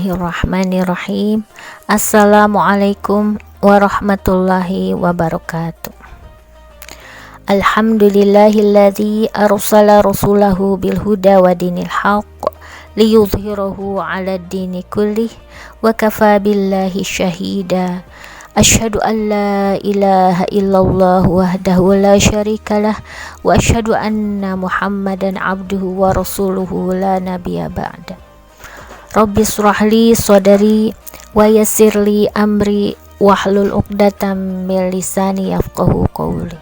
Bismillahirrahmanirrahim. Assalamualaikum warahmatullahi wabarakatuh. Alhamdulillahilladzi arsala rasulahu bil huda wa dinil haqq liyudhhirahu 'ala ad-dini kullih wa kafa billahi syahida. Asyhadu an la ilaha illallah wahdahu la syarikalah wa asyhadu anna Muhammadan abduhu wa rasuluhu la nabiyya ba'da. Rabbi shrahli sadri wa yassirli amri wahlul 'uqdatam min lisani yafqahu qawli.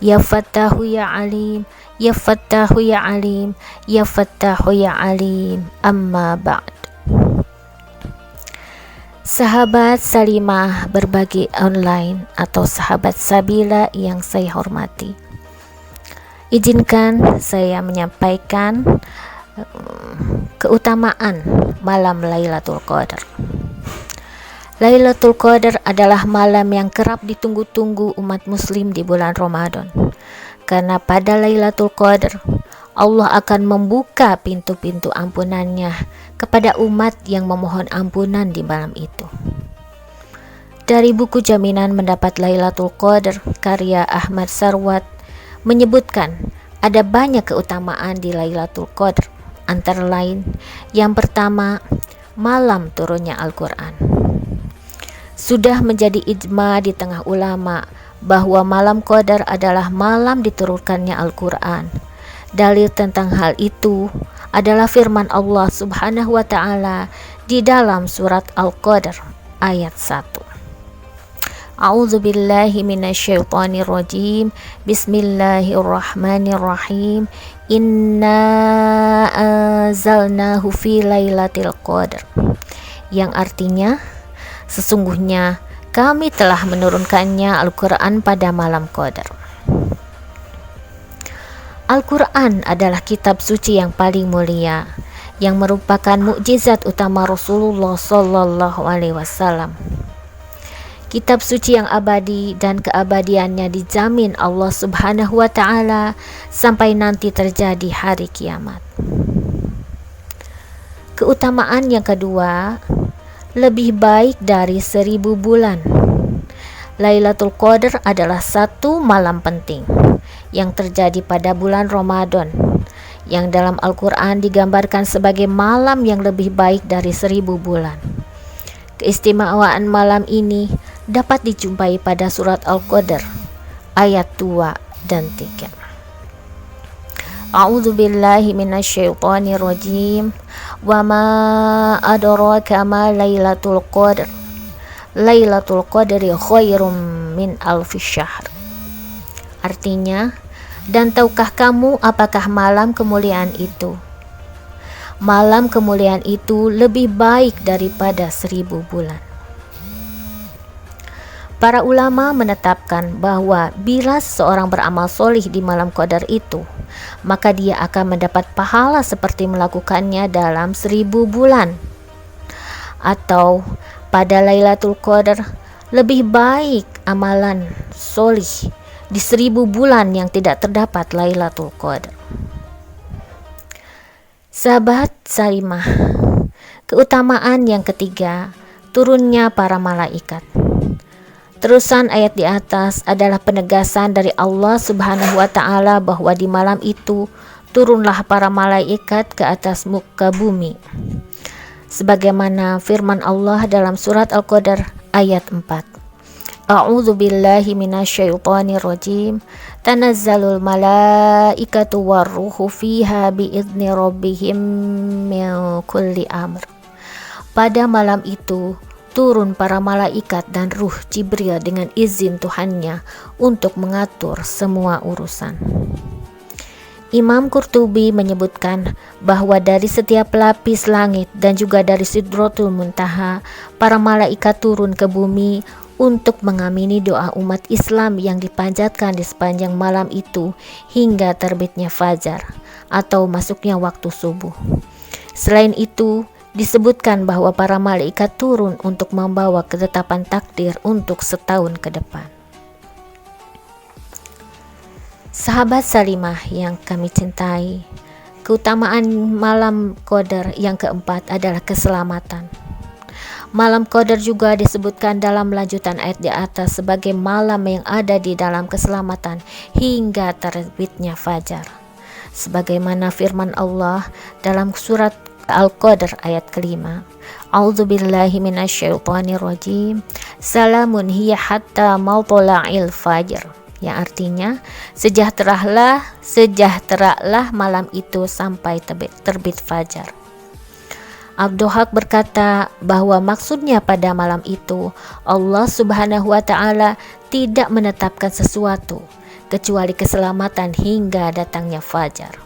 Ya Fattahu ya Alim, ya Fattahu ya Alim, ya Fattahu ya Alim. Amma ba'd. Sahabat Salimah berbagi online atau sahabat Sabila yang saya hormati, izinkan saya menyampaikan keutamaan malam Lailatul Qadar. Lailatul Qadar adalah malam yang kerap ditunggu-tunggu umat muslim di bulan Ramadan. Karena pada Lailatul Qadar Allah akan membuka pintu-pintu ampunannya kepada umat yang memohon ampunan di malam itu. Dari buku Jaminan Mendapat Lailatul Qadar karya Ahmad Sarwat menyebutkan ada banyak keutamaan di Lailatul Qadar. Antara lain, yang pertama, malam turunnya Al-Quran. Sudah menjadi ijma di tengah ulama bahwa malam Qadar adalah malam diturunkannya Al-Quran. Dalil tentang hal itu adalah firman Allah Subhanahu wa Ta'ala di dalam surat Al-Qadar ayat 1. A'udzu billahi minasyaitonir rajim. Bismillahirrahmanirrahim. Inna anzalnahu fi lailatul qadar. Yang artinya, sesungguhnya kami telah menurunkannya Al-Quran pada malam Qadar. Al-Quran adalah kitab suci yang paling mulia, yang merupakan mukjizat utama Rasulullah Sallallahu Alaihi Wasallam. Kitab suci yang abadi dan keabadiannya dijamin Allah Subhanahu Wa Taala sampai nanti terjadi hari kiamat. Keutamaan yang kedua, lebih baik dari 1000 bulan. Lailatul Qadar adalah satu malam penting yang terjadi pada bulan Ramadan, yang dalam Al-Quran digambarkan sebagai malam yang lebih baik dari 1000 bulan. Keistimewaan malam ini dapat dijumpai pada surat Al-Qadar ayat 2 dan 3. A'udzu billahi minasyaitonir rajim. Wa ma adraka ma lailatul qadar. Lailatul qadri khairum min alfi syahr. Artinya, dan tahukah kamu apakah malam kemuliaan itu? Malam kemuliaan itu lebih baik daripada 1000 bulan. Para ulama menetapkan bahwa bila seseorang beramal solih di malam Qadar itu, maka dia akan mendapat pahala seperti melakukannya dalam 1000 bulan. Atau pada Lailatul Qadar lebih baik amalan solih di 1000 bulan yang tidak terdapat Lailatul Qadar. Sahabat Salimah, keutamaan yang ketiga, turunnya para malaikat. Terusan ayat di atas adalah penegasan dari Allah Subhanahu wa Ta'ala bahwa di malam itu turunlah para malaikat ke atas muka bumi. Sebagaimana firman Allah dalam surat Al-Qadar ayat 4. A'udzu billahi minasyaitonir rajim. Tanazzalul malaikatu warruhu fiha biizni rabbihim min kulli amr. Pada malam itu turun para malaikat dan ruh Jibril dengan izin Tuhannya untuk mengatur semua urusan. Imam Qurtubi menyebutkan bahwa dari setiap lapis langit dan juga dari Sidratul Muntaha, para malaikat turun ke bumi untuk mengamini doa umat Islam yang dipanjatkan di sepanjang malam itu hingga terbitnya fajar atau masuknya waktu subuh. Selain itu, disebutkan bahwa para malaikat turun untuk membawa ketetapan takdir untuk setahun ke depan. Sahabat Salimah yang kami cintai, Keutamaan malam Qadar yang keempat adalah keselamatan. Malam Qadar juga disebutkan dalam lanjutan ayat di atas sebagai malam yang ada di dalam keselamatan hingga terbitnya fajar. Sebagaimana firman Allah dalam surat Al-Qadr ayat kelima. A'udzubillahi minasyaitonirrajim. Salamun hiya hatta matla'il fajr. Yang artinya sejahteralah malam itu sampai terbit fajar. Abduhaq berkata bahwa maksudnya pada malam itu Allah Subhanahu wa Ta'ala tidak menetapkan sesuatu kecuali keselamatan hingga datangnya fajar.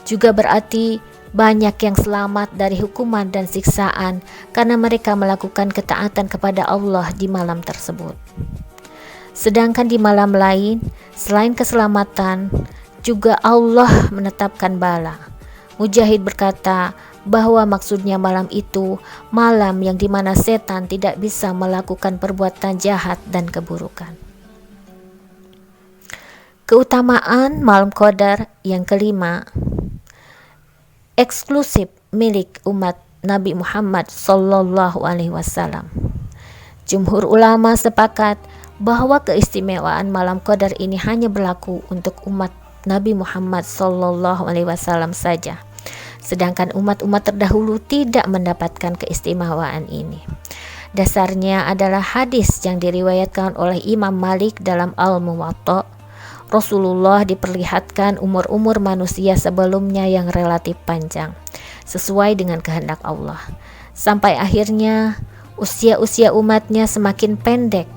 Juga berarti banyak yang selamat dari hukuman dan siksaan karena mereka melakukan ketaatan kepada Allah di malam tersebut. Sedangkan di malam lain, selain keselamatan, juga Allah menetapkan bala. Mujahid berkata bahwa maksudnya malam itu malam yang dimana setan tidak bisa melakukan perbuatan jahat dan keburukan. Keutamaan malam Qadar yang kelima, eksklusif milik umat Nabi Muhammad Sallallahu Alaihi Wasallam. Jumhur ulama sepakat bahwa keistimewaan malam Qadar ini hanya berlaku untuk umat Nabi Muhammad Sallallahu Alaihi Wasallam saja. Sedangkan umat-umat terdahulu tidak mendapatkan keistimewaan ini. Dasarnya adalah hadis yang diriwayatkan oleh Imam Malik dalam Al-Muwatta. Rasulullah diperlihatkan umur-umur manusia sebelumnya yang relatif panjang, sesuai dengan kehendak Allah. Sampai akhirnya usia-usia umatnya semakin pendek,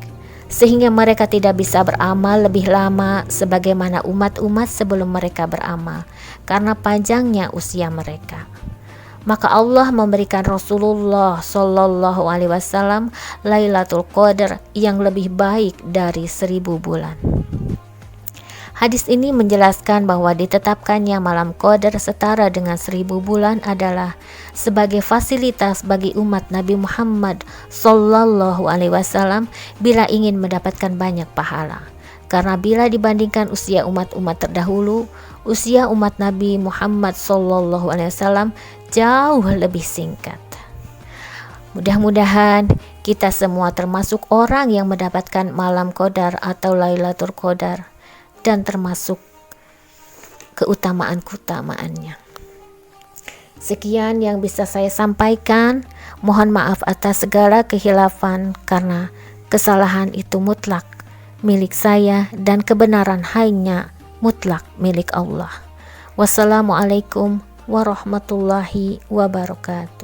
sehingga mereka tidak bisa beramal lebih lama sebagaimana umat-umat sebelum mereka beramal karena panjangnya usia mereka. Maka Allah memberikan Rasulullah Shallallahu Alaihi Wasallam Lailatul Qadar yang lebih baik dari 1000 bulan. Hadis ini menjelaskan bahwa ditetapkannya malam Qadar setara dengan 1000 bulan adalah sebagai fasilitas bagi umat Nabi Muhammad Sallallahu Alaihi Wasallam bila ingin mendapatkan banyak pahala. Karena bila dibandingkan usia umat-umat terdahulu, usia umat Nabi Muhammad Sallallahu Alaihi Wasallam jauh lebih singkat. Mudah-mudahan kita semua termasuk orang yang mendapatkan malam Qadar atau Lailatul Qadar dan termasuk keutamaan-keutamaannya. Sekian yang bisa saya sampaikan. Mohon maaf atas segala kehilafan karena kesalahan itu mutlak milik saya dan kebenaran hanya mutlak milik Allah. Wassalamualaikum warahmatullahi wabarakatuh.